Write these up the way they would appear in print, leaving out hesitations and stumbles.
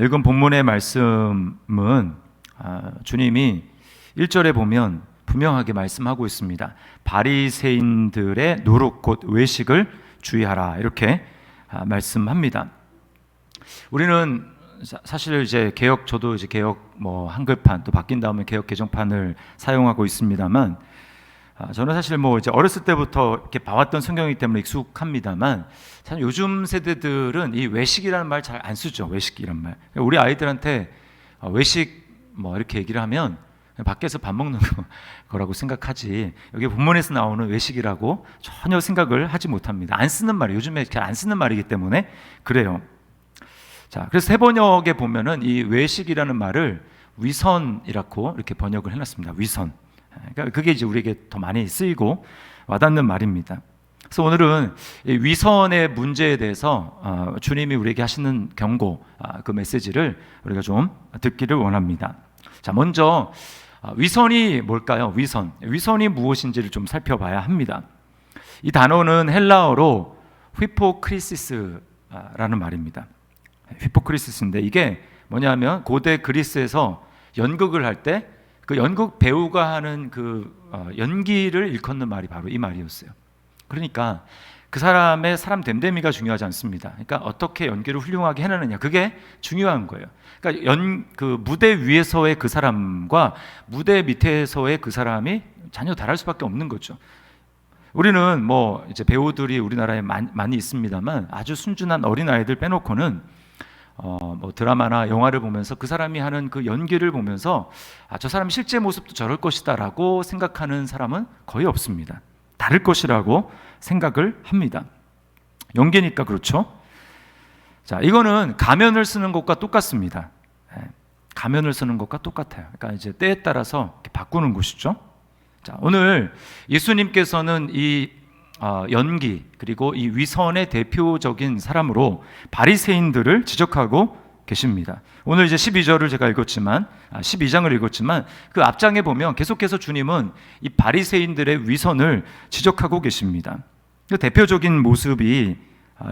읽은 본문의 말씀은 주님이 1절에 보면 분명하게 말씀하고 있습니다. 바리새인들의 노릇 곧 외식을 주의하라, 이렇게 말씀합니다. 우리는 사실 이제 저도 이제 개역 한글판 또 바뀐 다음에 개역 개정판을 사용하고 있습니다만, 저는 사실 이제 어렸을 때부터 이렇게 봐왔던 성경이기 때문에 익숙합니다만, 사실 요즘 세대들은 이 외식이라는 말 잘 안 쓰죠. 외식이란 말. 우리 아이들한테 외식 이렇게 얘기를 하면 밖에서 밥 먹는 거라고 생각하지, 여기 본문에서 나오는 외식이라고 전혀 생각을 하지 못합니다. 안 쓰는 말이, 요즘에 잘 안 쓰는 말이기 때문에 그래요. 자, 그래서 새 번역에 보면은 이 외식이라는 말을 위선이라고 이렇게 번역을 해놨습니다. 위선. 그러니까 그게 이제 우리에게 더 많이 쓰이고 와닿는 말입니다. 그래서 오늘은 이 위선의 문제에 대해서 주님이 우리에게 하시는 경고, 그 메시지를 우리가 좀 듣기를 원합니다. 자, 먼저 위선이 뭘까요? 위선이 무엇인지를 좀 살펴봐야 합니다. 이 단어는 헬라어로 휘포크리시스라는 말입니다. 휘포크리시스인데 이게 뭐냐면 고대 그리스에서 연극을 할 때 그 연극 배우가 하는 그 연기를 일컫는 말이 바로 이 말이었어요. 그러니까 그 사람의 사람 됨됨이가 중요하지 않습니다. 그러니까 어떻게 연기를 훌륭하게 해내느냐, 그게 중요한 거예요. 그러니까 그 무대 위에서의 그 사람과 무대 밑에서의 그 사람이 전혀 다를 수밖에 없는 거죠. 우리는 이제 배우들이 우리나라에 많이 있습니다만, 아주 순진한 어린 아이들 빼놓고는 드라마나 영화를 보면서 그 사람이 하는 그 연기를 보면서 저 사람 실제 모습도 저럴 것이다라고 생각하는 사람은 거의 없습니다. 다를 것이라고 생각을 합니다. 연기니까 그렇죠. 자, 이거는 가면을 쓰는 것과 똑같습니다. 가면을 쓰는 것과 똑같아요. 그러니까 이제 때에 따라서 이렇게 바꾸는 것이죠. 자, 오늘 예수님께서는 이 연기 그리고 이 위선의 대표적인 사람으로 바리새인들을 지적하고 계십니다. 오늘 이제 12절을 제가 읽었지만 12장을 읽었지만 그 앞장에 보면 계속해서 주님은 이 바리새인들의 위선을 지적하고 계십니다. 그 대표적인 모습이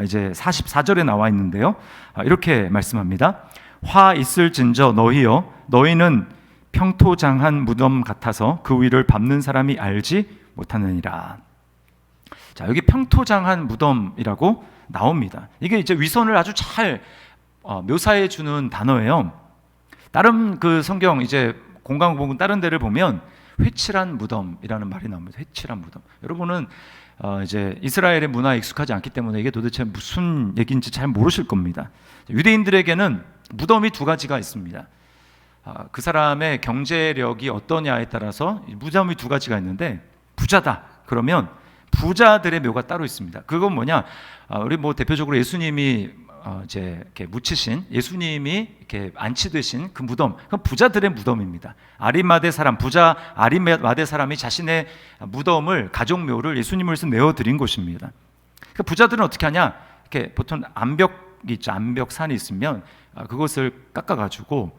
이제 44절에 나와 있는데요. 이렇게 말씀합니다. 화 있을진저 너희여, 너희는 평토장한 무덤 같아서 그 위를 밟는 사람이 알지 못하느니라. 자, 여기 평토장한 무덤이라고 나옵니다. 이게 이제 위선을 아주 잘 묘사해 주는 단어예요. 다른 그 성경 이제 공강복음 다른 데를 보면 회칠한 무덤이라는 말이 나옵니다. 회칠한 무덤. 여러분은 이제 이스라엘의 문화에 익숙하지 않기 때문에 이게 도대체 무슨 얘기인지 잘 모르실 겁니다. 유대인들에게는 무덤이 두 가지가 있습니다. 그 사람의 경제력이 어떠냐에 따라서 무덤이 두 가지가 있는데, 부자다 그러면 부자들의 묘가 따로 있습니다. 그건 뭐냐? 우리 대표적으로 예수님이 이제 이렇게 묻히신, 예수님이 이렇게 안치되신 그 무덤, 그건 부자들의 무덤입니다. 아리마대 사람, 부자 아리마대 사람이 자신의 무덤을, 가족묘를 예수님을 위해서 내어드린 것입니다. 그러니까 부자들은 어떻게 하냐? 이렇게 보통 암벽이 있죠. 암벽산이 있으면 그것을 깎아가지고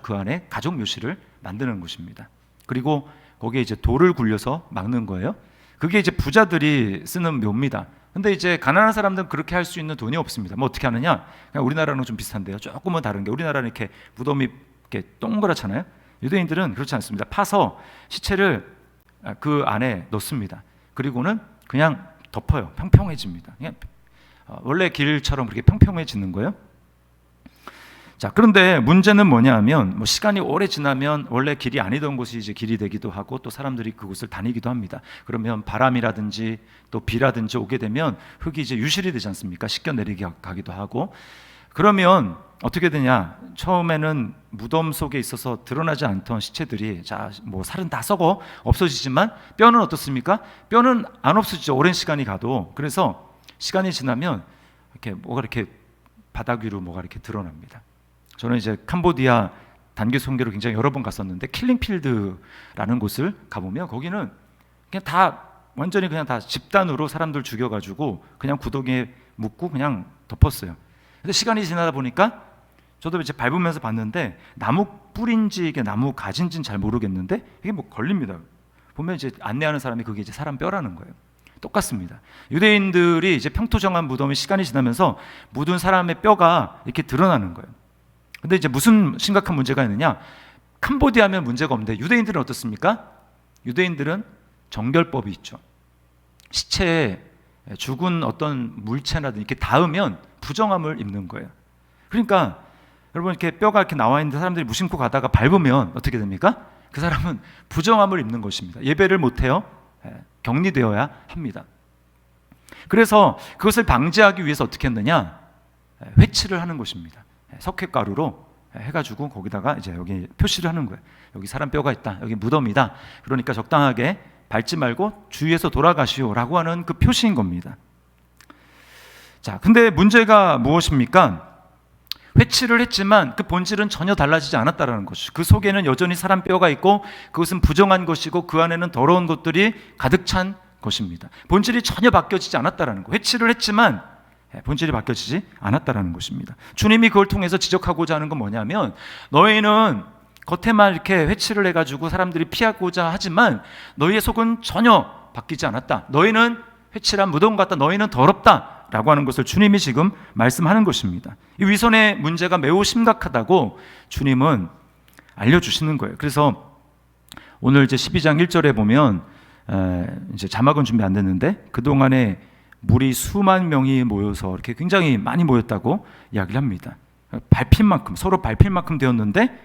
그 안에 가족묘실을 만드는 것입니다. 그리고 거기에 이제 돌을 굴려서 막는 거예요. 그게 이제 부자들이 쓰는 묘입니다. 근데 이제 가난한 사람들은 그렇게 할 수 있는 돈이 없습니다. 어떻게 하느냐? 그냥 우리나라랑 좀 비슷한데요. 조금은 다른 게, 우리나라는 이렇게 무덤이 이렇게 동그랗잖아요. 유대인들은 그렇지 않습니다. 파서 시체를 그 안에 넣습니다. 그리고는 그냥 덮어요. 평평해집니다. 그냥 원래 길처럼 그렇게 평평해지는 거예요. 자, 그런데 문제는 뭐냐 하면 시간이 오래 지나면 원래 길이 아니던 곳이 이제 길이 되기도 하고, 또 사람들이 그곳을 다니기도 합니다. 그러면 바람이라든지 또 비라든지 오게 되면 흙이 이제 유실이 되지 않습니까? 씻겨 내리게 가기도 하고. 그러면 어떻게 되냐? 처음에는 무덤 속에 있어서 드러나지 않던 시체들이 살은 다 썩어 없어지지만 뼈는 어떻습니까? 뼈는 안 없어지죠. 오랜 시간이 가도. 그래서 시간이 지나면 이렇게 바닥 위로 이렇게 드러납니다. 저는 이제 캄보디아 단기 선교로 굉장히 여러 번 갔었는데, 킬링필드라는 곳을 가보면 거기는 그냥 다 완전히 그냥 다 집단으로 사람들 죽여가지고 그냥 구덩이에 묻고 그냥 덮었어요. 근데 시간이 지나다 보니까 저도 이제 밟으면서 봤는데, 나무 뿌린지 이게 나무 가진지는 잘 모르겠는데 이게 걸립니다. 보면 이제 안내하는 사람이 그게 이제 사람 뼈라는 거예요. 똑같습니다. 유대인들이 이제 평토정한 무덤이 시간이 지나면서 묻은 사람의 뼈가 이렇게 드러나는 거예요. 근데 이제 무슨 심각한 문제가 있느냐? 캄보디아면 문제가 없는데 유대인들은 어떻습니까? 유대인들은 정결법이 있죠. 시체에 죽은 어떤 물체라든지 이렇게 닿으면 부정함을 입는 거예요. 그러니까 여러분, 이렇게 뼈가 이렇게 나와 있는데 사람들이 무심코 가다가 밟으면 어떻게 됩니까? 그 사람은 부정함을 입는 것입니다. 예배를 못해요. 격리되어야 합니다. 그래서 그것을 방지하기 위해서 어떻게 했느냐? 회치를 하는 것입니다. 석회가루로 해가지고 거기다가 이제 여기 표시를 하는 거예요. 여기 사람 뼈가 있다. 여기 무덤이다. 그러니까 적당하게 밟지 말고 주위에서 돌아가시오라고 하는 그 표시인 겁니다. 자, 근데 문제가 무엇입니까? 회치를 했지만 그 본질은 전혀 달라지지 않았다라는 것이죠. 그 속에는 여전히 사람 뼈가 있고 그것은 부정한 것이고 그 안에는 더러운 것들이 가득 찬 것입니다. 본질이 전혀 바뀌어지지 않았다라는 거. 회치를 했지만 본질이 바뀌어지지 않았다라는 것입니다. 주님이 그걸 통해서 지적하고자 하는 건 뭐냐면, 너희는 겉에만 이렇게 회치를 해가지고 사람들이 피하고자 하지만 너희의 속은 전혀 바뀌지 않았다. 너희는 회칠한 무덤 같다. 너희는 더럽다 라고 하는 것을 주님이 지금 말씀하는 것입니다. 이 위선의 문제가 매우 심각하다고 주님은 알려주시는 거예요. 그래서 오늘 이제 12장 1절에 보면 이제 자막은 준비 안 됐는데 그동안에 무리 수만 명이 모여서 이렇게 굉장히 많이 모였다고 이야기를 합니다. 밟힐 만큼, 서로 밟힐 만큼 되었는데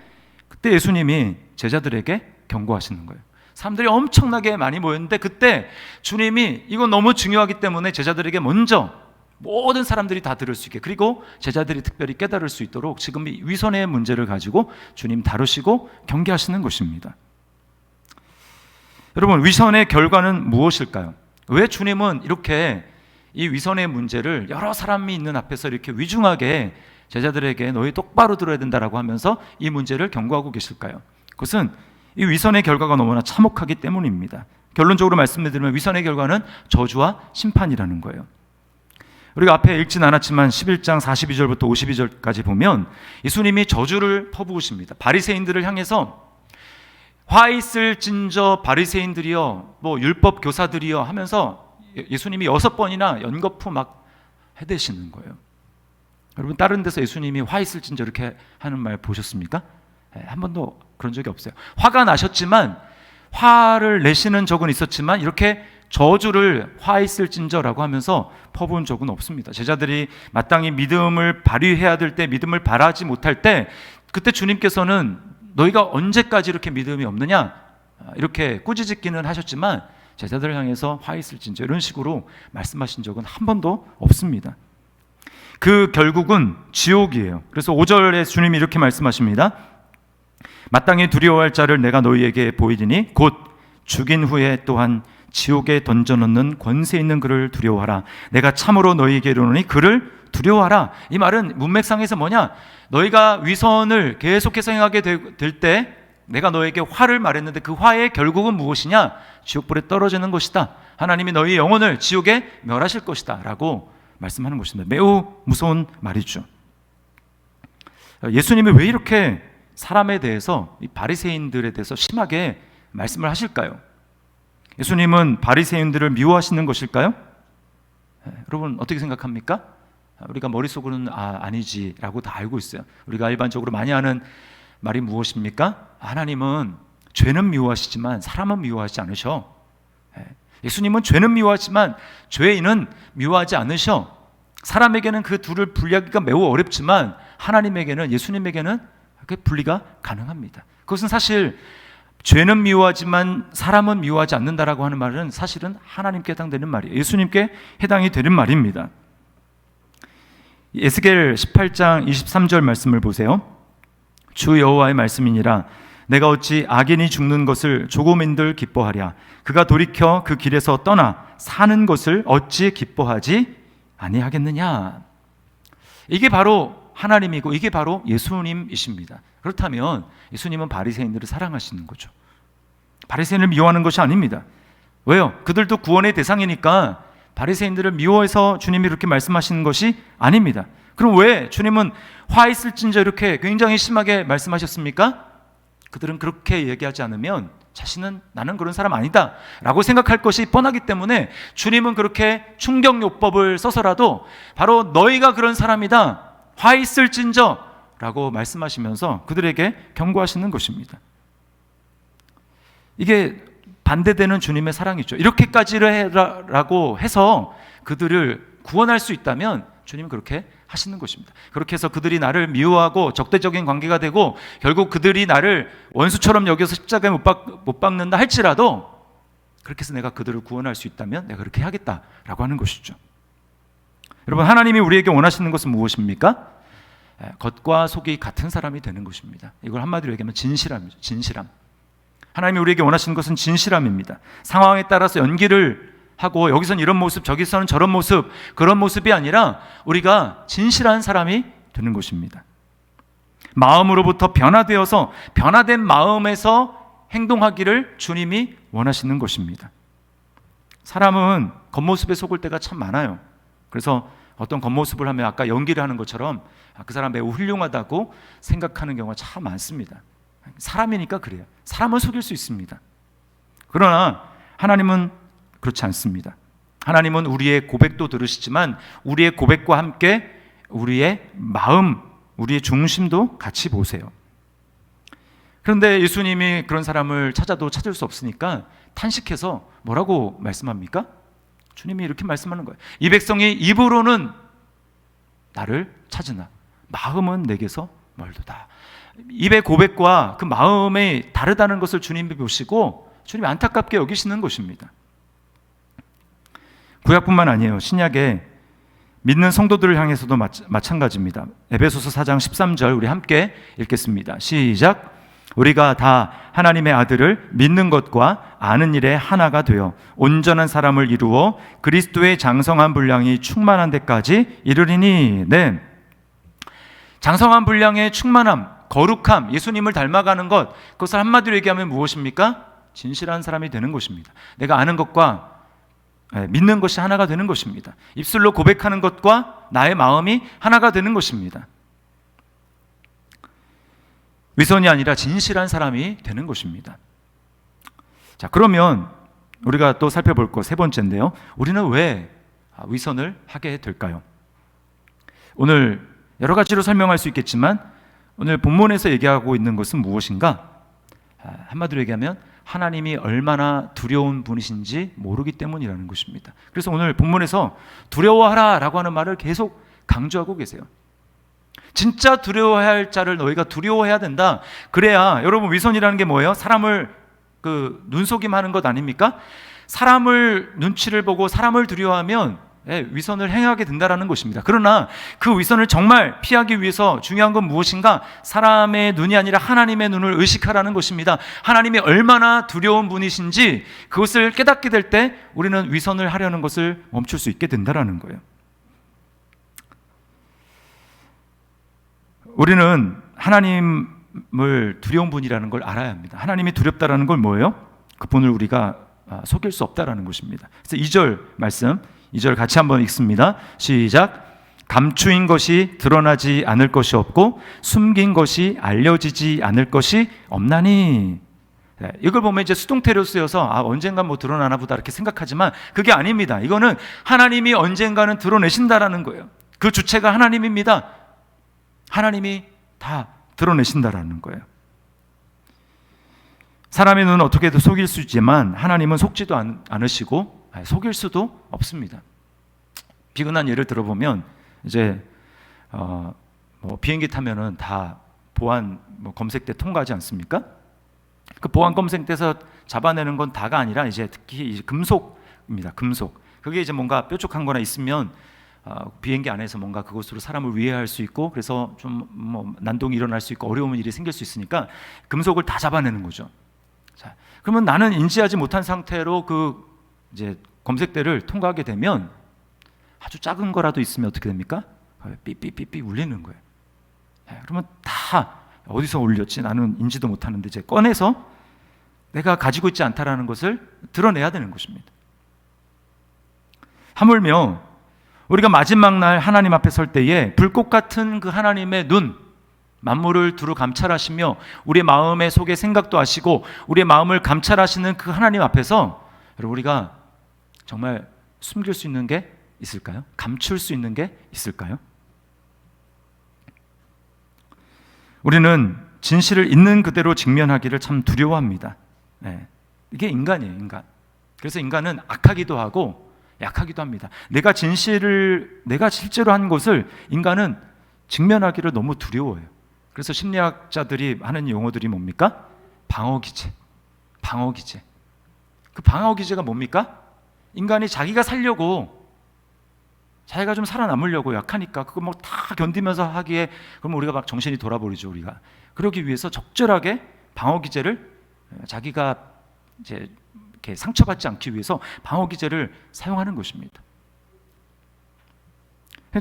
그때 예수님이 제자들에게 경고하시는 거예요. 사람들이 엄청나게 많이 모였는데 그때 주님이 이건 너무 중요하기 때문에 제자들에게 먼저 모든 사람들이 다 들을 수 있게, 그리고 제자들이 특별히 깨달을 수 있도록 지금 이 위선의 문제를 가지고 주님 다루시고 경계하시는 것입니다. 여러분, 위선의 결과는 무엇일까요? 왜 주님은 이렇게 이 위선의 문제를 여러 사람이 있는 앞에서 이렇게 위중하게 제자들에게 너희 똑바로 들어야 된다라고 하면서 이 문제를 경고하고 계실까요? 그것은 이 위선의 결과가 너무나 참혹하기 때문입니다. 결론적으로 말씀드리면 위선의 결과는 저주와 심판이라는 거예요. 우리가 앞에 읽진 않았지만 11장 42절부터 52절까지 보면 예수님이 저주를 퍼부으십니다. 바리새인들을 향해서 화 있을진저 바리새인들이여, 뭐 율법 교사들이여 하면서 예수님이 6번이나 연거푸 막 해대시는 거예요. 여러분, 다른 데서 예수님이 화 있을진저 이렇게 하는 말 보셨습니까? 한 번도 그런 적이 없어요. 화가 나셨지만, 화를 내시는 적은 있었지만 이렇게 저주를 화 있을진저라고 하면서 퍼부은 적은 없습니다. 제자들이 마땅히 믿음을 발휘해야 될 때, 믿음을 발하지 못할 때, 그때 주님께서는 너희가 언제까지 이렇게 믿음이 없느냐 이렇게 꾸짖기는 하셨지만 제자들을 향해서 화 있을진저 이런 식으로 말씀하신 적은 한 번도 없습니다. 그 결국은 지옥이에요. 그래서 5절에 주님이 이렇게 말씀하십니다. 마땅히 두려워할 자를 내가 너희에게 보이리니 곧 죽인 후에 또한 지옥에 던져놓는 권세 있는 그를 두려워하라. 내가 참으로 너희에게 이르노니 그를 두려워하라. 이 말은 문맥상에서 뭐냐? 너희가 위선을 계속해서 행하게 될 때 내가 너에게 화를 말했는데 그 화의 결국은 무엇이냐? 지옥불에 떨어지는 것이다. 하나님이 너희 영혼을 지옥에 멸하실 것이다 라고 말씀하는 것입니다. 매우 무서운 말이죠. 예수님이 왜 이렇게 사람에 대해서, 이 바리새인들에 대해서 심하게 말씀을 하실까요? 예수님은 바리새인들을 미워하시는 것일까요? 여러분 어떻게 생각합니까? 우리가 머릿속으로는 아니지라고 다 알고 있어요. 우리가 일반적으로 많이 하는 말이 무엇입니까? 하나님은 죄는 미워하시지만 사람은 미워하지 않으셔. 예수님은 죄는 미워하지만 죄인은 미워하지 않으셔. 사람에게는 그 둘을 분리하기가 매우 어렵지만 하나님에게는, 예수님에게는 그 분리가 가능합니다. 그것은 사실 죄는 미워하지만 사람은 미워하지 않는다라고 하는 말은 사실은 하나님께 해당되는 말이에요. 예수님께 해당이 되는 말입니다. 에스겔 18장 23절 말씀을 보세요. 주 여호와의 말씀이니라. 내가 어찌 악인이 죽는 것을 조금인들 기뻐하랴. 그가 돌이켜 그 길에서 떠나 사는 것을 어찌 기뻐하지 아니하겠느냐. 이게 바로 하나님이고 이게 바로 예수님이십니다. 그렇다면 예수님은 바리새인들을 사랑하시는 거죠. 바리새인을 미워하는 것이 아닙니다. 왜요? 그들도 구원의 대상이니까 바리새인들을 미워해서 주님이 이렇게 말씀하시는 것이 아닙니다. 그럼 왜 주님은 화 있을진저 이렇게 굉장히 심하게 말씀하셨습니까? 그들은 그렇게 얘기하지 않으면 자신은 나는 그런 사람 아니다 라고 생각할 것이 뻔하기 때문에 주님은 그렇게 충격요법을 써서라도 바로 너희가 그런 사람이다, 화 있을진저 라고 말씀하시면서 그들에게 경고하시는 것입니다. 이게 반대되는 주님의 사랑이죠. 이렇게까지를 해라라고 해서 그들을 구원할 수 있다면 주님은 그렇게 하시는 것입니다. 그렇게 해서 그들이 나를 미워하고 적대적인 관계가 되고 결국 그들이 나를 원수처럼 여겨서 십자가에 못 박는다 할지라도 그렇게 해서 내가 그들을 구원할 수 있다면 내가 그렇게 하겠다라고 하는 것이죠. 여러분, 하나님이 우리에게 원하시는 것은 무엇입니까? 겉과 속이 같은 사람이 되는 것입니다. 이걸 한마디로 얘기하면 진실함이죠. 진실함. 하나님이 우리에게 원하시는 것은 진실함입니다. 상황에 따라서 연기를 하고 여기선 이런 모습, 저기서는 저런 모습, 그런 모습이 아니라 우리가 진실한 사람이 되는 것입니다. 마음으로부터 변화되어서 변화된 마음에서 행동하기를 주님이 원하시는 것입니다. 사람은 겉모습에 속을 때가 참 많아요. 그래서 어떤 겉모습을 하면 아까 연기를 하는 것처럼 그 사람 매우 훌륭하다고 생각하는 경우가 참 많습니다. 사람이니까 그래요. 사람은 속일 수 있습니다. 그러나 하나님은 그렇지 않습니다. 하나님은 우리의 고백도 들으시지만 우리의 고백과 함께 우리의 마음, 우리의 중심도 같이 보세요. 그런데 예수님이 그런 사람을 찾아도 찾을 수 없으니까 탄식해서 뭐라고 말씀합니까? 주님이 이렇게 말씀하는 거예요. 이 백성이 입으로는 나를 찾으나 마음은 내게서 멀도다. 입의 고백과 그 마음이 다르다는 것을 주님이 보시고 주님이 안타깝게 여기시는 것입니다. 구약뿐만 아니에요. 신약에 믿는 성도들을 향해서도 마찬가지입니다. 에베소서 4장 13절 우리 함께 읽겠습니다. 시작. 우리가 다 하나님의 아들을 믿는 것과 아는 일에 하나가 되어 온전한 사람을 이루어 그리스도의 장성한 분량이 충만한 데까지 이르리니. 네. 장성한 분량의 충만함, 거룩함, 예수님을 닮아가는 것, 그것을 한마디로 얘기하면 무엇입니까? 진실한 사람이 되는 것입니다. 내가 아는 것과 믿는 것이 하나가 되는 것입니다. 입술로 고백하는 것과 나의 마음이 하나가 되는 것입니다. 위선이 아니라 진실한 사람이 되는 것입니다. 자, 그러면 우리가 또 살펴볼 것 세 번째인데요. 우리는 왜 위선을 하게 될까요? 오늘 여러 가지로 설명할 수 있겠지만 오늘 본문에서 얘기하고 있는 것은 무엇인가? 한마디로 얘기하면 하나님이 얼마나 두려운 분이신지 모르기 때문이라는 것입니다. 그래서 오늘 본문에서 두려워하라 라고 하는 말을 계속 강조하고 계세요. 진짜 두려워해야 할 자를 너희가 두려워해야 된다. 그래야, 여러분, 위선이라는 게 뭐예요? 사람을 눈속임하는 것 아닙니까? 사람을 눈치를 보고 사람을 두려워하면 위선을 행하게 된다는 것입니다. 그러나 그 위선을 정말 피하기 위해서 중요한 건 무엇인가? 사람의 눈이 아니라 하나님의 눈을 의식하라는 것입니다. 하나님이 얼마나 두려운 분이신지 그것을 깨닫게 될 때 우리는 위선을 하려는 것을 멈출 수 있게 된다는 거예요. 우리는 하나님을 두려운 분이라는 걸 알아야 합니다. 하나님이 두렵다라는 걸 뭐예요? 그분을 우리가 속일 수 없다라는 것입니다. 그래서 2절 말씀, 2절 같이 한번 읽습니다. 시작. 감추인 것이 드러나지 않을 것이 없고 숨긴 것이 알려지지 않을 것이 없나니. 이걸 보면 이제 수동태로 쓰여서 언젠가 뭐 드러나나 보다 이렇게 생각하지만 그게 아닙니다. 이거는 하나님이 언젠가는 드러내신다라는 거예요. 그 주체가 하나님입니다. 하나님이 다 드러내신다라는 거예요. 사람의 눈은 어떻게든 속일 수 있지만 하나님은 속지도 않으시고 속일 수도 없습니다. 비근한 예를 들어보면 이제 비행기 타면은 다 보안 검색대 통과하지 않습니까? 그 보안 검색대에서 잡아내는 건 다가 아니라 이제 특히 이제 금속입니다. 금속. 그게 이제 뭔가 뾰족한 거나 있으면 비행기 안에서 뭔가 그것으로 사람을 위해할 수 있고 그래서 좀 난동이 일어날 수 있고 어려운 일이 생길 수 있으니까 금속을 다 잡아내는 거죠. 자, 그러면 나는 인지하지 못한 상태로 그 이제 검색대를 통과하게 되면 아주 작은 거라도 있으면 어떻게 됩니까? 삐삐삐삐 울리는 거예요. 그러면 다 어디서 울렸지? 나는 인지도 못하는데 이제 꺼내서 내가 가지고 있지 않다라는 것을 드러내야 되는 것입니다. 하물며 우리가 마지막 날 하나님 앞에 설 때에 불꽃 같은 그 하나님의 눈, 만물을 두루 감찰하시며 우리의 마음의 속에 생각도 하시고 우리의 마음을 감찰하시는 그 하나님 앞에서 여러분 우리가 정말 숨길 수 있는 게 있을까요? 감출 수 있는 게 있을까요? 우리는 진실을 있는 그대로 직면하기를 참 두려워합니다. 네. 이게 인간이에요, 인간. 그래서 인간은 악하기도 하고 약하기도 합니다. 내가 실제로 한 것을 인간은 직면하기를 너무 두려워해요. 그래서 심리학자들이 하는 용어들이 뭡니까? 방어기제. 방어기제. 그 방어기제가 뭡니까? 인간이 자기가 살려고, 자기가 좀 살아남으려고 약하니까 그거 뭐 다 견디면서 하기에, 그럼 우리가 막 정신이 돌아버리죠. 우리가 그러기 위해서 적절하게 방어기제를, 자기가 이제 이렇게 상처받지 않기 위해서 방어기제를 사용하는 것입니다.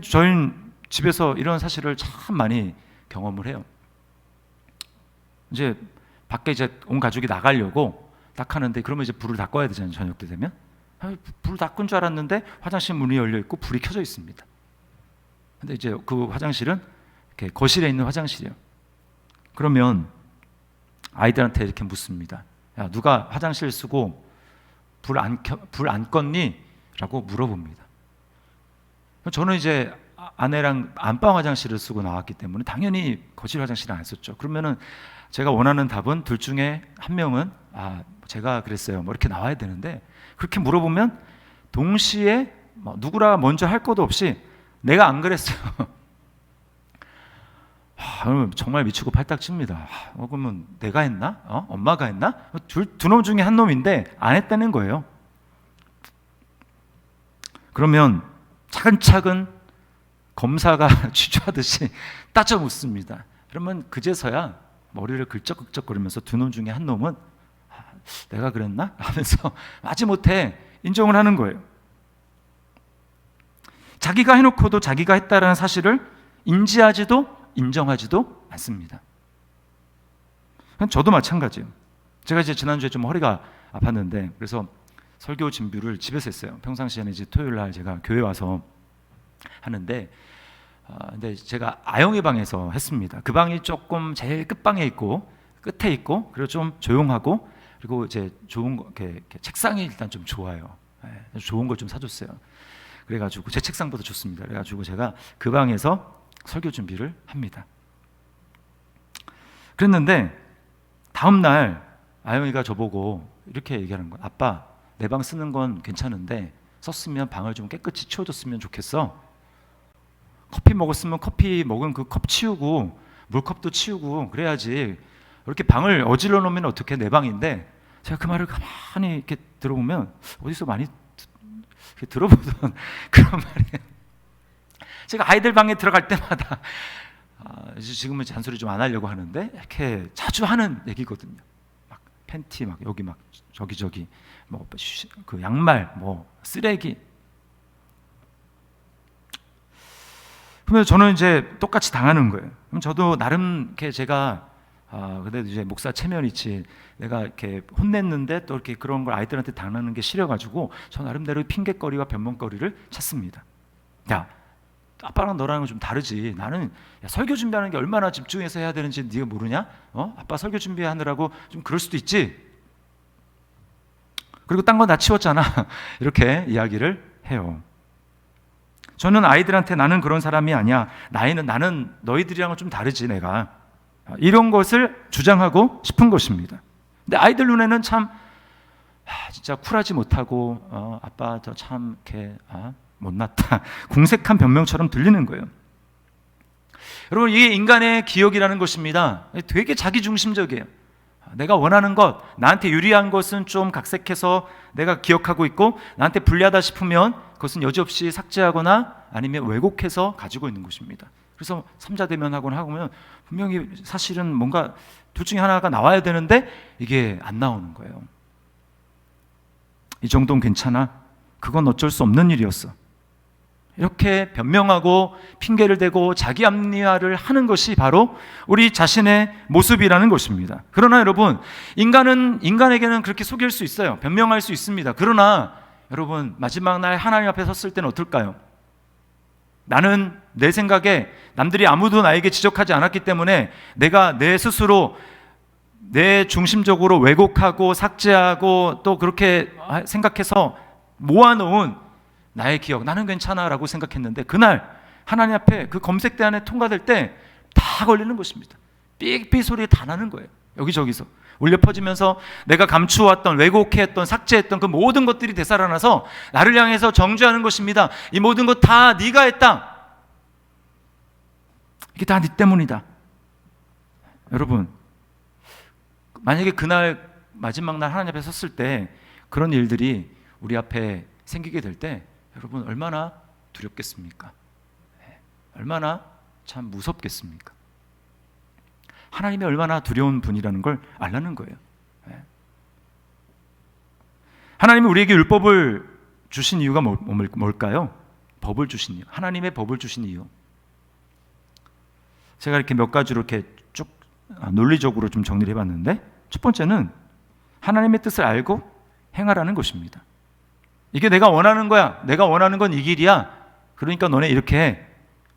저희는 집에서 이런 사실을 참 많이 경험을 해요. 이제 밖에 이제 온 가족이 나가려고 딱 하는데, 그러면 이제 불을 다 꺼야 되잖아요. 저녁 때 되면 불을 다 끈 줄 알았는데 화장실 문이 열려 있고 불이 켜져 있습니다. 근데 이제 그 화장실은 이렇게 거실에 있는 화장실이에요. 그러면 아이들한테 이렇게 묻습니다. 야, 누가 화장실 쓰고 불 안 껐니? 라고 물어봅니다. 저는 이제 아내랑 안방 화장실을 쓰고 나왔기 때문에 당연히 거실 화장실을 안 썼죠. 그러면은 제가 원하는 답은 둘 중에 한 명은 제가 그랬어요, 뭐 이렇게 나와야 되는데, 그렇게 물어보면 동시에 누구라 먼저 할 것도 없이 내가 안 그랬어요. 정말 미치고 팔딱 칩니다. 그러면 내가 했나? 엄마가 했나? 두 놈 중에 한 놈인데 안 했다는 거예요. 그러면 차근차근 검사가 취조하듯이 따져 묻습니다. 그러면 그제서야 머리를 긁적긁적거리면서 두 놈 중에 한 놈은 내가 그랬나? 하면서 마지못해 인정을 하는 거예요. 자기가 해놓고도 자기가 했다라는 사실을 인지하지도 인정하지도 않습니다. 저도 마찬가지예요. 제가 이제 지난주에 좀 허리가 아팠는데, 그래서 설교 준비를 집에서 했어요. 평상시에는 이제 토요일 날 제가 교회 와서 하는데, 근데 제가 아영이 방에서 했습니다. 그 방이 조금 제일 끝방에 있고 끝에 있고, 그리고 좀 조용하고, 그리고 이제 좋은 거, 이렇게 책상이 일단 좀 좋아요. 좋은 걸 좀 사줬어요. 그래가지고 제 책상보다 좋습니다. 그래가지고 제가 그 방에서 설교 준비를 합니다. 그랬는데 다음 날 아영이가 저보고 이렇게 얘기하는 거예요. 아빠, 내 방 쓰는 건 괜찮은데 썼으면 방을 좀 깨끗이 치워줬으면 좋겠어. 커피 먹었으면 커피 먹은 그 컵 치우고 물컵도 치우고 그래야지. 이렇게 방을 어질러 놓으면 어떻게, 내 방인데. 제가 그 말을 가만히 이렇게 들어보면 어디서 많이 들어보던 그런 말이에요. 제가 아이들 방에 들어갈 때마다 지금은 잔소리 좀 안 하려고 하는데 이렇게 자주 하는 얘기거든요. 막 팬티 막 여기 막 저기 뭐 그 양말 뭐 쓰레기. 그러면 저는 이제 똑같이 당하는 거예요. 그럼 저도 나름 이렇게 제가 근데 이제 목사 체면이지, 내가 이렇게 혼냈는데 또 이렇게 그런 걸 아이들한테 당하는 게 싫어가지고 저 나름대로 핑계거리와 변명거리를 찾습니다. 야, 아빠랑 너랑은 좀 다르지. 나는 설교 준비하는 게 얼마나 집중해서 해야 되는지 네가 모르냐? 아빠 설교 준비하느라고 좀 그럴 수도 있지. 그리고 딴 거 나 치웠잖아. 이렇게 이야기를 해요. 저는 아이들한테 나는 그런 사람이 아니야. 나는 너희들이랑은 좀 다르지 내가. 이런 것을 주장하고 싶은 것입니다. 근데 아이들 눈에는 참 진짜 쿨하지 못하고 아빠 저 참 이렇게 못났다, 궁색한 변명처럼 들리는 거예요. 여러분, 이게 인간의 기억이라는 것입니다. 되게 자기중심적이에요. 내가 원하는 것, 나한테 유리한 것은 좀 각색해서 내가 기억하고 있고, 나한테 불리하다 싶으면 그것은 여지없이 삭제하거나 아니면 왜곡해서 가지고 있는 것입니다. 그래서 삼자대면하거나 하면 분명히 사실은 뭔가 둘 중에 하나가 나와야 되는데 이게 안 나오는 거예요. 이 정도는 괜찮아? 그건 어쩔 수 없는 일이었어. 이렇게 변명하고 핑계를 대고 자기 합리화를 하는 것이 바로 우리 자신의 모습이라는 것입니다. 그러나 여러분, 인간에게는 그렇게 속일 수 있어요. 변명할 수 있습니다. 그러나 여러분, 마지막 날 하나님 앞에 섰을 때는 어떨까요? 나는 내 생각에 남들이 아무도 나에게 지적하지 않았기 때문에 내가 내 스스로 내 중심적으로 왜곡하고 삭제하고 또 그렇게 생각해서 모아놓은 나의 기억, 나는 괜찮아 라고 생각했는데, 그날 하나님 앞에 그 검색대 안에 통과될 때 다 걸리는 것입니다. 삑삑 소리 다 나는 거예요. 여기저기서 울려 퍼지면서 내가 감추어왔던, 왜곡했던, 삭제했던 그 모든 것들이 되살아나서 나를 향해서 정죄하는 것입니다. 이 모든 것 다 네가 했다. 이게 다 네 때문이다. 여러분, 만약에 그날 마지막 날 하나님 앞에 섰을 때 그런 일들이 우리 앞에 생기게 될 때 여러분 얼마나 두렵겠습니까? 얼마나 참 무섭겠습니까? 하나님이 얼마나 두려운 분이라는 걸 알라는 거예요. 하나님이 우리에게 율법을 주신 이유가 뭘까요? 법을 주신 이유. 하나님의 법을 주신 이유. 제가 이렇게 몇 가지로 이렇게 쭉 논리적으로 좀 정리를 해봤는데, 첫 번째는 하나님의 뜻을 알고 행하라는 것입니다. 이게 내가 원하는 거야. 내가 원하는 건 이 길이야. 그러니까 너네 이렇게 해.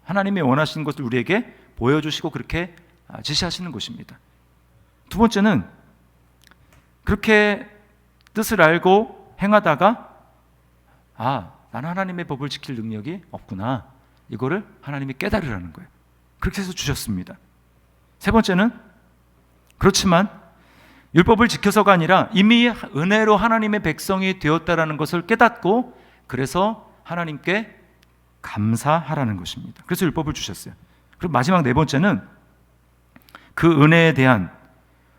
하나님이 원하시는 것을 우리에게 보여주시고 그렇게 지시하시는 것입니다. 두 번째는 그렇게 뜻을 알고 행하다가 나는 하나님의 법을 지킬 능력이 없구나. 이거를 하나님이 깨달으라는 거예요. 그렇게 해서 주셨습니다. 세 번째는 그렇지만 율법을 지켜서가 아니라 이미 은혜로 하나님의 백성이 되었다라는 것을 깨닫고 그래서 하나님께 감사하라는 것입니다. 그래서 율법을 주셨어요. 그리고 마지막 네 번째는 그 은혜에 대한,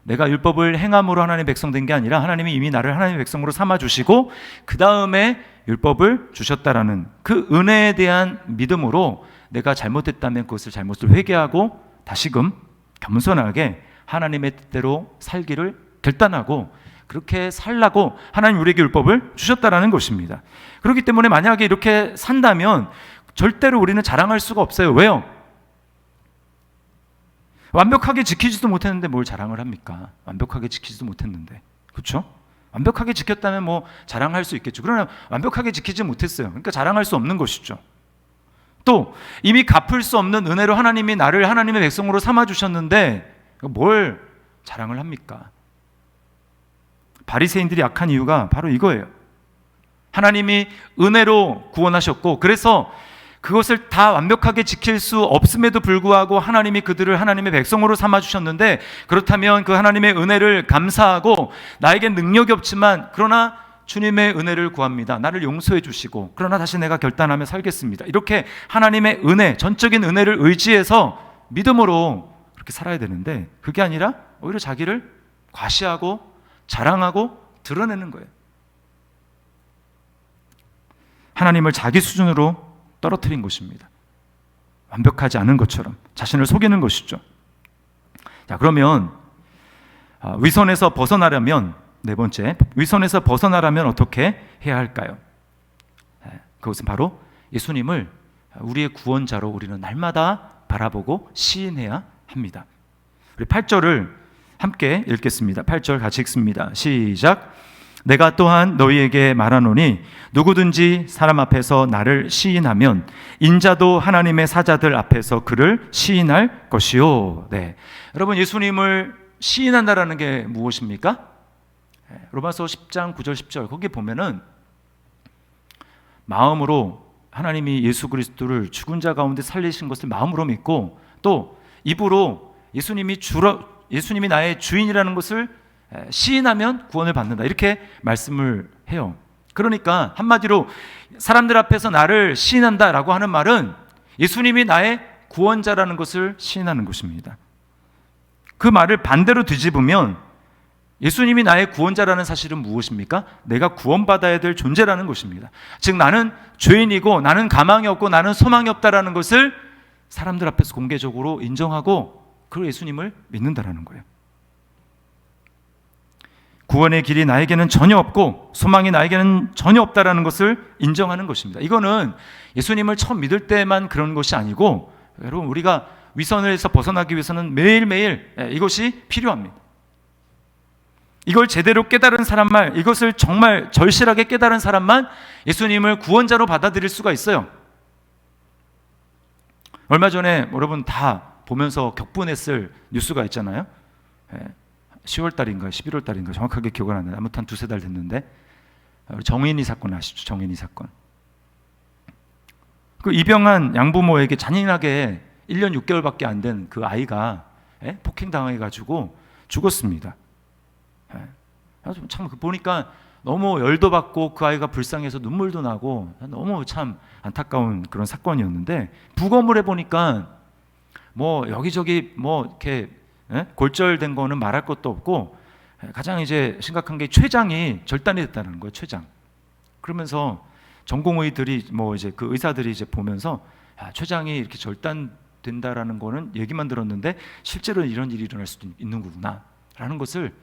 내가 율법을 행함으로 하나님의 백성 된 게 아니라 하나님이 이미 나를 하나님의 백성으로 삼아주시고 그 다음에 율법을 주셨다라는 그 은혜에 대한 믿음으로 내가 잘못했다면 그것을 잘못을 회개하고 다시금 겸손하게 하나님의 뜻대로 살기를 결단하고 그렇게 살라고 하나님 우리에게 율법을 주셨다라는 것입니다. 그렇기 때문에 만약에 이렇게 산다면 절대로 우리는 자랑할 수가 없어요. 왜요? 완벽하게 지키지도 못했는데 뭘 자랑을 합니까? 완벽하게 지키지도 못했는데, 그렇죠? 완벽하게 지켰다면 뭐 자랑할 수 있겠죠. 그러나 완벽하게 지키지 못했어요. 그러니까 자랑할 수 없는 것이죠. 또 이미 갚을 수 없는 은혜로 하나님이 나를 하나님의 백성으로 삼아주셨는데 뭘 자랑을 합니까? 바리새인들이 악한 이유가 바로 이거예요. 하나님이 은혜로 구원하셨고 그래서 그것을 다 완벽하게 지킬 수 없음에도 불구하고 하나님이 그들을 하나님의 백성으로 삼아주셨는데, 그렇다면 그 하나님의 은혜를 감사하고 나에겐 능력이 없지만 그러나 주님의 은혜를 구합니다. 나를 용서해 주시고 그러나 다시 내가 결단하며 살겠습니다. 이렇게 하나님의 은혜, 전적인 은혜를 의지해서 믿음으로 그렇게 살아야 되는데 그게 아니라 오히려 자기를 과시하고 자랑하고 드러내는 거예요. 하나님을 자기 수준으로 떨어뜨린 것입니다. 완벽하지 않은 것처럼 자신을 속이는 것이죠. 자, 그러면 위선에서 벗어나려면, 네 번째, 위선에서 벗어나려면 어떻게 해야 할까요? 그것은 바로 예수님을 우리의 구원자로 우리는 날마다 바라보고 시인해야 합니다. 우리 8절을 함께 읽겠습니다. 8절 같이 읽습니다. 시작. 내가 또한 너희에게 말하노니 누구든지 사람 앞에서 나를 시인하면 인자도 하나님의 사자들 앞에서 그를 시인할 것이요. 네. 여러분, 예수님을 시인한다라는 게 무엇입니까? 로마서 10장 9절 10절 거기 보면은 마음으로 하나님이 예수 그리스도를 죽은 자 가운데 살리신 것을 마음으로 믿고 또 입으로 예수님이 나의 주인이라는 것을 시인하면 구원을 받는다, 이렇게 말씀을 해요. 그러니까 한마디로 사람들 앞에서 나를 시인한다라고 하는 말은 예수님이 나의 구원자라는 것을 시인하는 것입니다. 그 말을 반대로 뒤집으면 예수님이 나의 구원자라는 사실은 무엇입니까? 내가 구원받아야 될 존재라는 것입니다. 즉 나는 죄인이고 나는 가망이 없고 나는 소망이 없다라는 것을 사람들 앞에서 공개적으로 인정하고 그 예수님을 믿는다라는 거예요. 구원의 길이 나에게는 전혀 없고 소망이 나에게는 전혀 없다라는 것을 인정하는 것입니다. 이거는 예수님을 처음 믿을 때만 그런 것이 아니고 여러분, 우리가 위선에서 벗어나기 위해서는 매일매일 이것이 필요합니다. 이걸 제대로 깨달은 사람만, 이것을 정말 절실하게 깨달은 사람만 예수님을 구원자로 받아들일 수가 있어요. 얼마 전에 여러분 다 보면서 격분했을 뉴스가 있잖아요. 10월달인가 11월달인가 정확하게 기억은 안 나요. 아무튼 한 두세 달 됐는데 정인이 사건 아시죠? 정인이 사건. 그 입양한 양부모에게 잔인하게 1년 6개월밖에 안 된 그 아이가 폭행당해가지고 죽었습니다. 참 보니까 너무 열도 받고 그 아이가 불쌍해서 눈물도 나고 너무 참 안타까운 그런 사건이었는데, 부검을 해보니까 뭐 여기저기 뭐 이렇게 골절된 거는 말할 것도 없고, 가장 이제 심각한 게 췌장이 절단이 됐다는 거예요. 췌장. 그러면서 전공의들이 뭐 이제 그 의사들이 이제 보면서 췌장이 이렇게 절단된다라는 거는 얘기만 들었는데 실제로 이런 일이 일어날 수도 있는 거구나라는 것을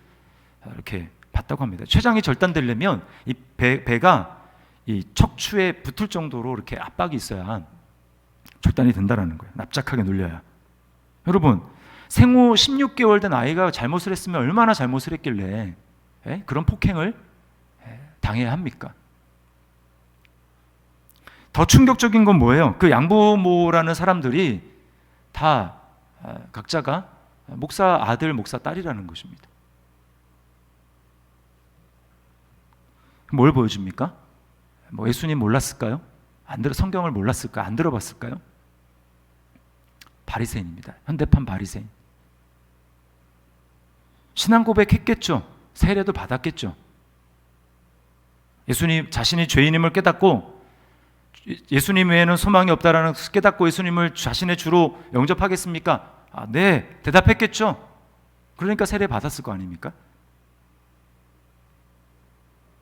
이렇게 봤다고 합니다. 췌장이 절단되려면 이 배가 이 척추에 붙을 정도로 이렇게 압박이 있어야 절단이 된다라는 거예요. 납작하게 눌려야. 여러분, 생후 16개월 된 아이가 잘못을 했으면 얼마나 잘못을 했길래 그런 폭행을 당해야 합니까? 더 충격적인 건 뭐예요? 그 양부모라는 사람들이 다 각자가 목사 아들, 목사 딸이라는 것입니다. 뭘 보여줍니까? 뭐 예수님 몰랐을까요? 성경을 몰랐을까요? 안 들어봤을까요? 바리새인입니다. 현대판 바리새인. 신앙 고백했겠죠. 세례도 받았겠죠. 예수님 자신이 죄인임을 깨닫고 예수님 외에는 소망이 없다라는 것을 깨닫고 예수님을 자신의 주로 영접하겠습니까? 네, 대답했겠죠. 그러니까 세례 받았을 거 아닙니까?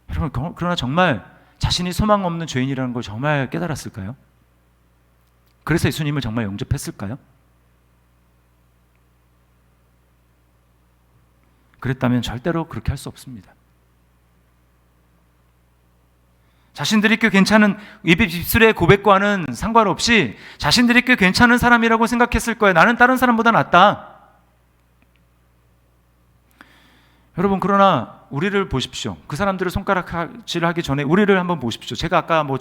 여러분, 그러나 정말 자신이 소망 없는 죄인이라는 걸 정말 깨달았을까요? 그래서 예수님을 정말 영접했을까요? 그랬다면 절대로 그렇게 할 수 없습니다. 자신들이 꽤 괜찮은 입술의 고백과는 상관없이 자신들이 꽤 괜찮은 사람이라고 생각했을 거예요. 나는 다른 사람보다 낫다. 여러분, 그러나 우리를 보십시오. 그 사람들을 손가락질하기 전에 우리를 한번 보십시오. 제가 아까 뭐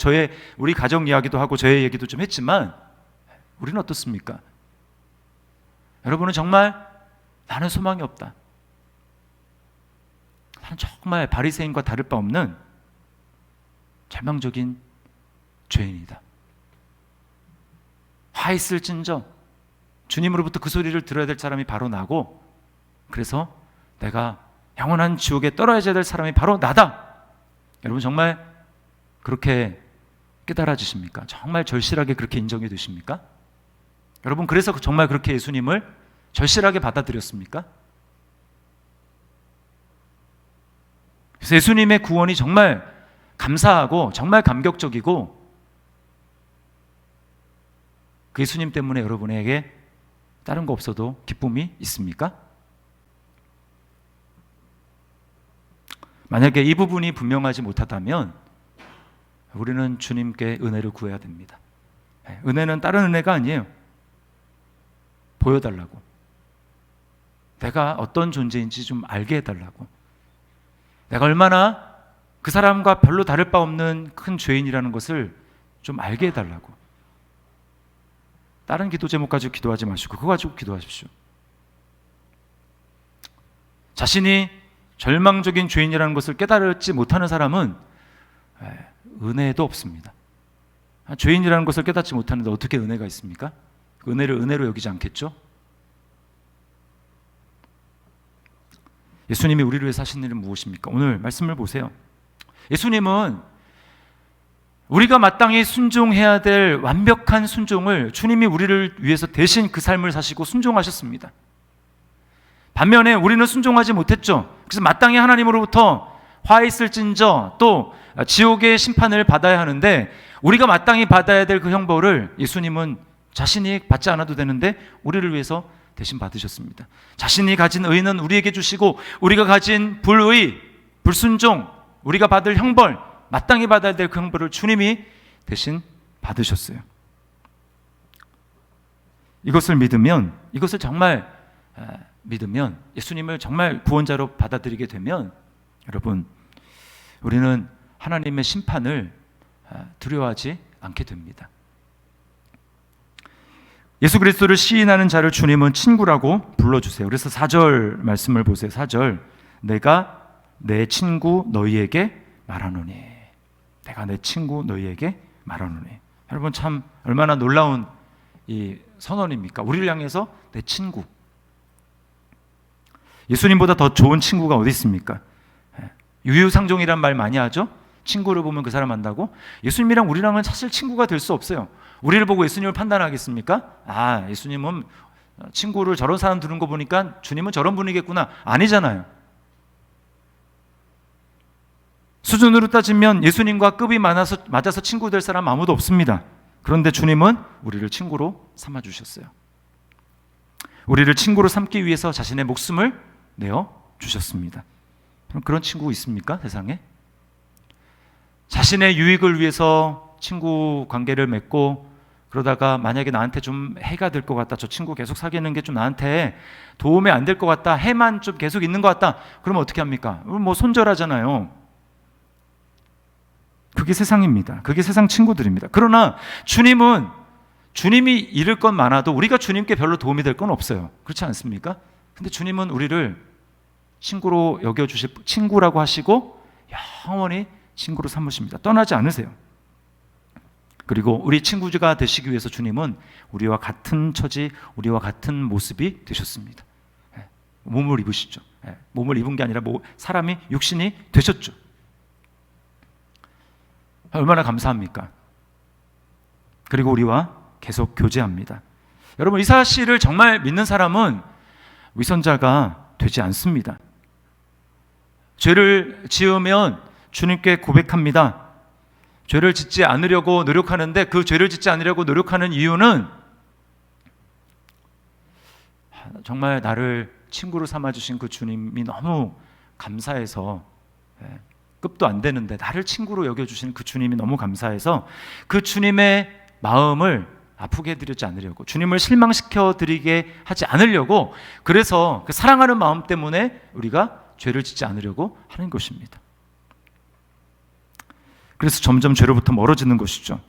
우리 가정 이야기도 하고 저의 얘기도 좀 했지만 우리는 어떻습니까? 여러분은 정말 나는 소망이 없다. 나는 정말 바리새인과 다를 바 없는 절망적인 죄인이다. 화 있을진저 주님으로부터 그 소리를 들어야 될 사람이 바로 나고, 그래서 내가 영원한 지옥에 떨어져야 될 사람이 바로 나다. 여러분 정말 그렇게 깨달아지십니까? 정말 절실하게 그렇게 인정해 두십니까? 여러분 그래서 정말 그렇게 예수님을 절실하게 받아들였습니까? 그래서 예수님의 구원이 정말 감사하고 정말 감격적이고, 그 예수님 때문에 여러분에게 다른 거 없어도 기쁨이 있습니까? 만약에 이 부분이 분명하지 못하다면 우리는 주님께 은혜를 구해야 됩니다. 은혜는 다른 은혜가 아니에요. 보여달라고, 내가 어떤 존재인지 좀 알게 해달라고, 내가 얼마나 그 사람과 별로 다를 바 없는 큰 죄인이라는 것을 좀 알게 해달라고. 다른 기도 제목 가지고 기도하지 마시고 그거 가지고 기도하십시오. 자신이 절망적인 죄인이라는 것을 깨달지 못하는 사람은 은혜도 없습니다. 죄인이라는 것을 깨닫지 못하는데 어떻게 은혜가 있습니까? 그 은혜를 은혜로 여기지 않겠죠? 예수님이 우리를 위해서 하신 일은 무엇입니까? 오늘 말씀을 보세요. 예수님은 우리가 마땅히 순종해야 될 완벽한 순종을 주님이 우리를 위해서 대신 그 삶을 사시고 순종하셨습니다. 반면에 우리는 순종하지 못했죠. 그래서 마땅히 하나님으로부터 화 있을진저 또 지옥의 심판을 받아야 하는데, 우리가 마땅히 받아야 될 그 형벌을 예수님은 자신이 받지 않아도 되는데 우리를 위해서 대신 받으셨습니다. 자신이 가진 의는 우리에게 주시고 우리가 가진 불의, 불순종, 우리가 받을 형벌, 마땅히 받아야 될 그 형벌을 주님이 대신 받으셨어요. 이것을 믿으면, 이것을 정말 믿으면, 예수님을 정말 구원자로 받아들이게 되면 여러분, 우리는 하나님의 심판을 두려워하지 않게 됩니다. 예수 그리스도를 시인하는 자를 주님은 친구라고 불러주세요. 그래서 4절 말씀을 보세요. 4절, 내가 내 친구 너희에게 말하노니. 내가 내 친구 너희에게 말하노니. 여러분 참 얼마나 놀라운 이 선언입니까? 우리를 향해서 내 친구, 예수님보다 더 좋은 친구가 어디 있습니까? 유유상종이란 말 많이 하죠? 친구를 보면 그 사람 안다고? 예수님이랑 우리랑은 사실 친구가 될 수 없어요. 우리를 보고 예수님을 판단하겠습니까? 아, 예수님은 친구를 저런 사람 두는 거 보니까 주님은 저런 분이겠구나. 아니잖아요. 수준으로 따지면 예수님과 급이 맞아서 친구 될 사람 아무도 없습니다. 그런데 주님은 우리를 친구로 삼아주셨어요. 우리를 친구로 삼기 위해서 자신의 목숨을 내어주셨습니다. 그런 친구 있습니까? 세상에? 자신의 유익을 위해서 친구 관계를 맺고 그러다가 만약에 나한테 좀 해가 될 것 같다, 저 친구 계속 사귀는 게 좀 나한테 도움이 안 될 것 같다, 해만 좀 계속 있는 것 같다, 그러면 어떻게 합니까? 뭐 손절하잖아요. 그게 세상입니다. 그게 세상 친구들입니다. 그러나 주님이 잃을 건 많아도 우리가 주님께 별로 도움이 될 건 없어요. 그렇지 않습니까? 근데 주님은 우리를 친구로 여겨주실, 친구라고 하시고 영원히 친구로 삼으십니다. 떠나지 않으세요. 그리고 우리 친구가 되시기 위해서 주님은 우리와 같은 처지, 우리와 같은 모습이 되셨습니다. 몸을 입으시죠. 몸을 입은 게 아니라 사람이 육신이 되셨죠. 얼마나 감사합니까? 그리고 우리와 계속 교제합니다. 여러분, 이 사실을 정말 믿는 사람은 위선자가 되지 않습니다. 죄를 지으면 주님께 고백합니다. 죄를 짓지 않으려고 노력하는데 그 죄를 짓지 않으려고 노력하는 이유는 정말 나를 친구로 삼아주신 그 주님이 너무 감사해서, 급도 안 되는데 나를 친구로 여겨주신 그 주님이 너무 감사해서 그 주님의 마음을 아프게 해드리지 않으려고, 주님을 실망시켜 드리게 하지 않으려고, 그래서 그 사랑하는 마음 때문에 우리가 죄를 짓지 않으려고 하는 것입니다. 그래서 점점 죄로부터 멀어지는 것이죠.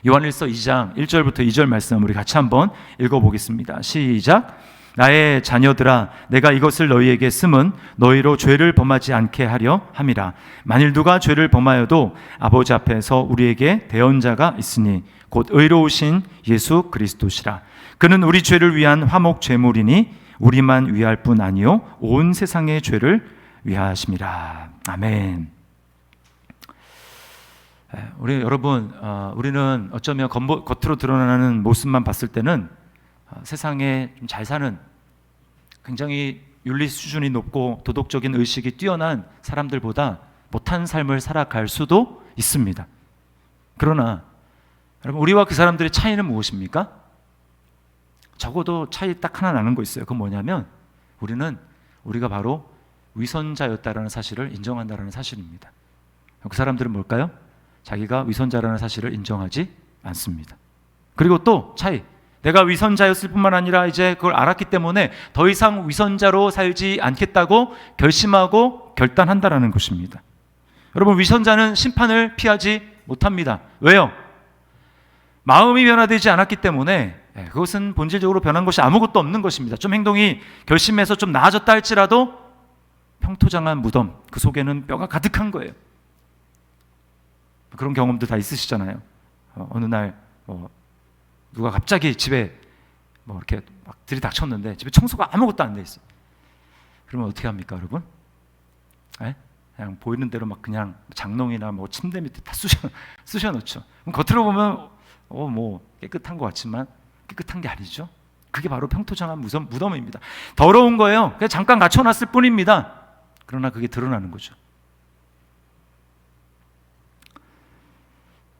요한일서 2장 1절부터 2절 말씀 우리 같이 한번 읽어보겠습니다. 시작. 나의 자녀들아, 내가 이것을 너희에게 쓰면 너희로 죄를 범하지 않게 하려 함이라. 만일 누가 죄를 범하여도 아버지 앞에서 우리에게 대언자가 있으니 곧 의로우신 예수 그리스도시라. 그는 우리 죄를 위한 화목 제물이니 우리만 위할 뿐 아니요 온 세상의 죄를 위하심이라. 아멘. 우리 여러분, 우리는 어쩌면 겉으로 드러나는 모습만 봤을 때는 세상에 좀 잘 사는, 굉장히 윤리 수준이 높고 도덕적인 의식이 뛰어난 사람들보다 못한 삶을 살아갈 수도 있습니다. 그러나 여러분, 우리와 그 사람들의 차이는 무엇입니까? 적어도 차이 딱 하나 나는 거 있어요. 그건 뭐냐면 우리가 바로 위선자였다라는 사실을 인정한다라는 사실입니다. 그 사람들은 뭘까요? 자기가 위선자라는 사실을 인정하지 않습니다. 그리고 또 차이, 내가 위선자였을 뿐만 아니라 이제 그걸 알았기 때문에 더 이상 위선자로 살지 않겠다고 결심하고 결단한다라는 것입니다. 여러분, 위선자는 심판을 피하지 못합니다. 왜요? 마음이 변화되지 않았기 때문에. 그것은 본질적으로 변한 것이 아무것도 없는 것입니다. 좀 행동이 결심해서 좀 나아졌다 할지라도 평토장한 무덤, 그 속에는 뼈가 가득한 거예요. 그런 경험들 다 있으시잖아요. 어느 날 누가 갑자기 집에 이렇게 막 들이닥쳤는데 집에 청소가 아무것도 안 돼 있어요. 그러면 어떻게 합니까, 여러분? 그냥 보이는 대로 막 그냥 장롱이나 침대 밑에 다 쑤셔 놓죠. 그럼 겉으로 보면 깨끗한 것 같지만 깨끗한 게 아니죠. 그게 바로 평토장한 무덤입니다. 더러운 거예요. 그냥 잠깐 갖춰놨을 뿐입니다. 그러나 그게 드러나는 거죠.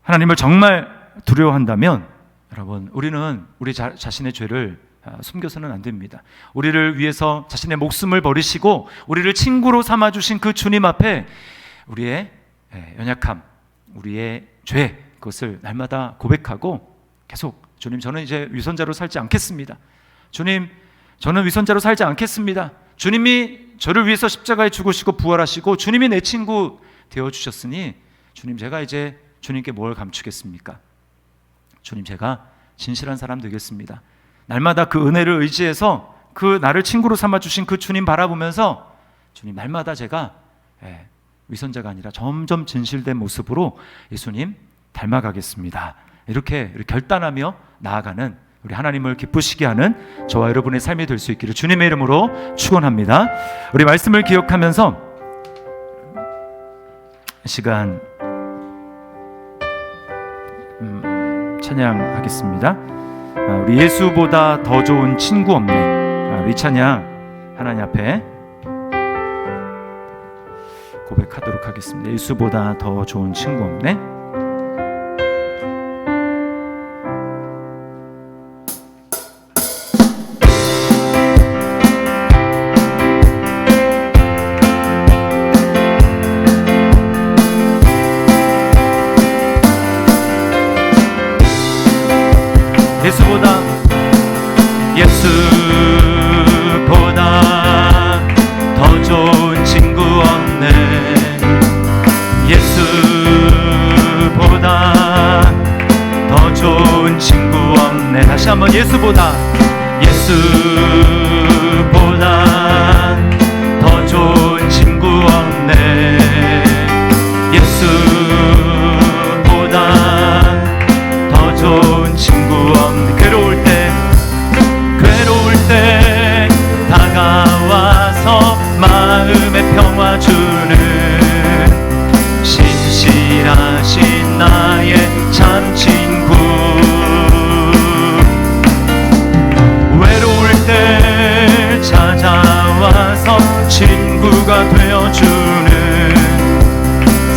하나님을 정말 두려워한다면 여러분, 우리는 우리 자신의 죄를 숨겨서는 안 됩니다. 우리를 위해서 자신의 목숨을 버리시고 우리를 친구로 삼아주신 그 주님 앞에 우리의 연약함, 우리의 죄, 그것을 날마다 고백하고 계속, 주님, 저는 이제 위선자로 살지 않겠습니다. 주님, 저는 위선자로 살지 않겠습니다. 주님이 저를 위해서 십자가에 죽으시고 부활하시고 주님이 내 친구 되어주셨으니 주님, 제가 이제 주님께 뭘 감추겠습니까? 주님, 제가 진실한 사람 되겠습니다. 날마다 그 은혜를 의지해서 그 나를 친구로 삼아주신 그 주님 바라보면서 주님, 날마다 제가 위선자가 아니라 점점 진실된 모습으로 예수님 닮아가겠습니다. 이렇게 결단하며 나아가는 우리 하나님을 기쁘시게 하는 저와 여러분의 삶이 될 수 있기를 주님의 이름으로 축원합니다. 우리 말씀을 기억하면서 시간 찬양하겠습니다. 우리 예수보다 더 좋은 친구 없네. 이 찬양 하나님 앞에 고백하도록 하겠습니다. 예수보다 더 좋은 친구 없네. 예수보다 더 좋은 친구 없네. 예수보다 더 좋은 친구 없네. 다시 한번 예수보다 더 좋은 친구 없네. 예수보다 더 좋은 친구 없네. 괴로울 때 다가와서 마음의 평화 주는 신실하신 나의 참 친구. 외로울 때 찾아와서 친구가 되어주는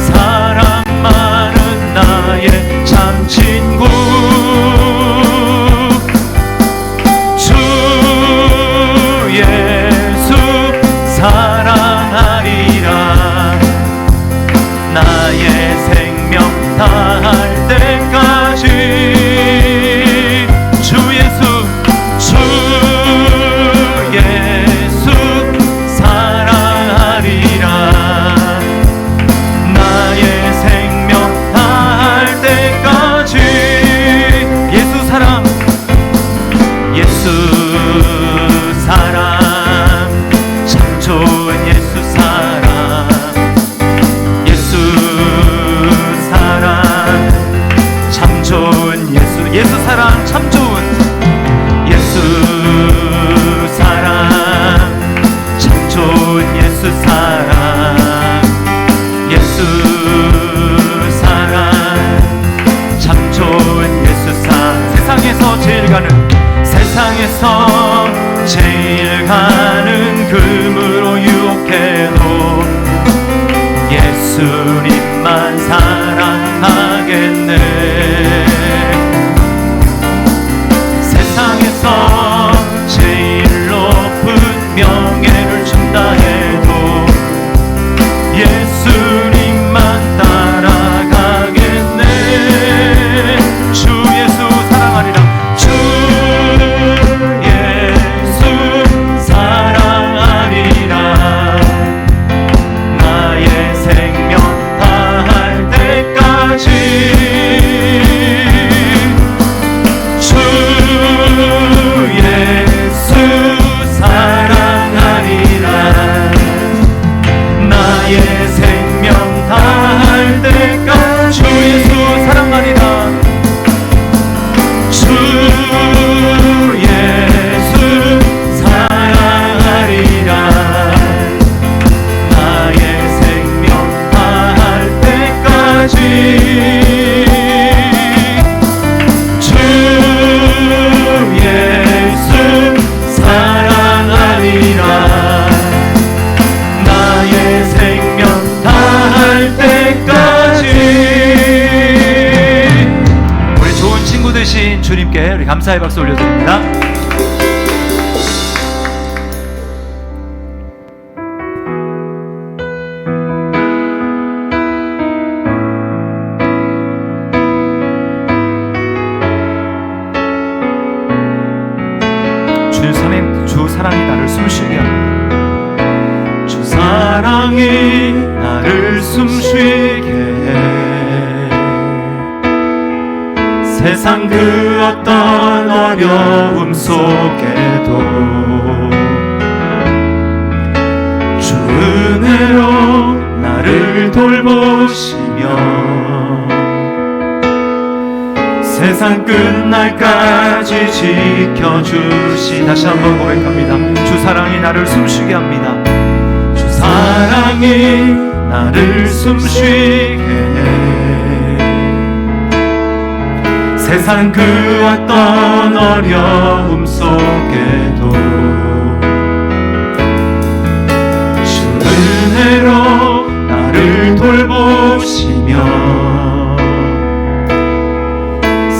사랑 많은 나의 참 친구. 예수 사랑하리라. 나의 생명 다할 때까지 주 예수 사랑하리라. 나의 생명 다할 때까지 예수 사랑 참 좋은 예수 사랑. 예수 사랑 참 좋은 예수 사랑 참 좋은 예수 사랑 참 좋은 예수 사랑. 예수 사랑 참 좋은 예수 사랑. 세상에서 제일 가는 금으로 유혹해도 예수님만 사랑하겠네. 세상에서 제일 높은 명예를 준다 해도 예수님만 따라가겠네. 주 예수 사랑하리라. 주님께 우리 감사의 박수 올려드립니다. 주 사랑이 나를 숨쉬게 합니다. 주 사랑이 나를 숨쉬게 해. 세상 그 어떤 어려움 속에도 주 은혜로 나를 돌보시며 세상 끝날까지 지켜주시. 다시 한번 고백합니다. 주 사랑이 나를 숨쉬게 합니다. 주 사랑이 나를 숨쉬게 해. 세상 그 어떤 어려움 속에도 주 은혜로 나를 돌보시며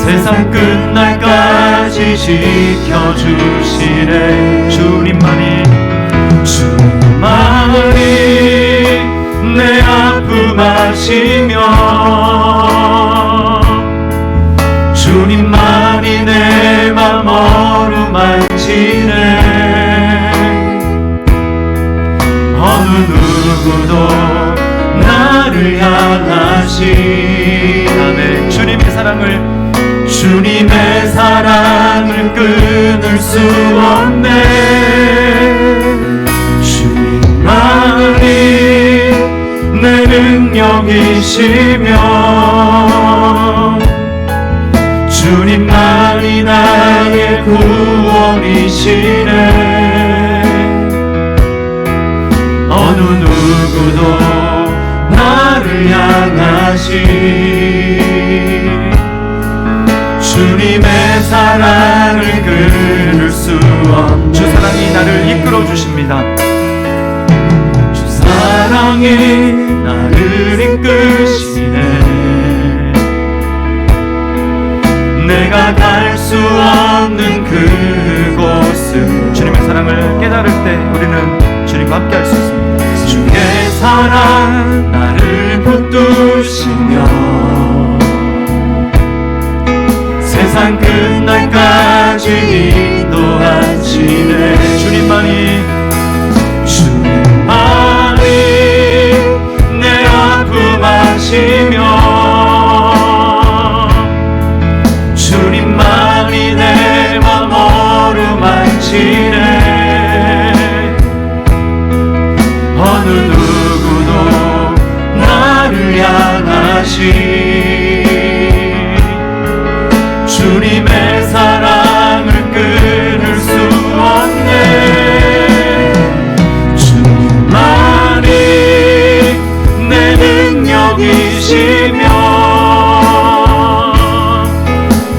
세상 끝날까지 지켜주시네. 주님만이 내 아픔 아시며 주님만이 내 맘 어루만지네. 어느 누구도 나를 향하시네. 주님의 사랑을 끊을 수 없네. 주님만이 내 능력이시며 주님만이 나의 구원이시네. 어느 누구도 나를 향하시 주님의 사랑을 끊을 수 없네. 주 사랑이 나를 이끌어 주십니다. 주 사랑이 나를 이끄시네. 내가 갈 수 없는 그곳을 주님의 사랑을 깨달을 때 우리는 주님과 함께 할 수 있습니다. 주의 사랑 나를 붙드시며 세상 끝날까지 인도하시네. 주님만이 내 아픔 아시며 주님만이 내 맘 어루만지네. 어느 누구도 나를 향하시 주님의 사랑을 끊을 수 없네. 주님만이 내 능력이시며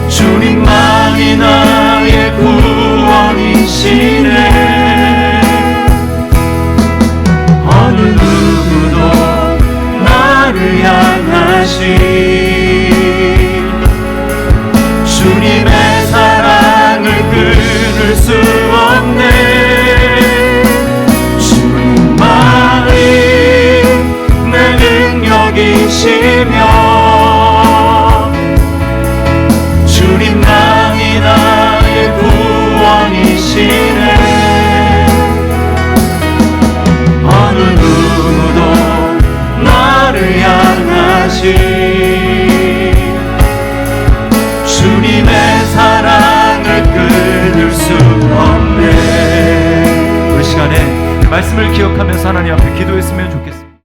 주님만이 나의 구원이시네. 어느 누구도 나를 향하시 주님의 사랑을 끊을 수 없네. 주님만이 내 능력이시며 주님만이 나의 구원이시네. 어느 누구도 나를 향하시 주님의 사랑을 끊을 수 없네. 우리 시간에 그 말씀을 기억하면서 하나님 앞에 기도했으면 좋겠습니다.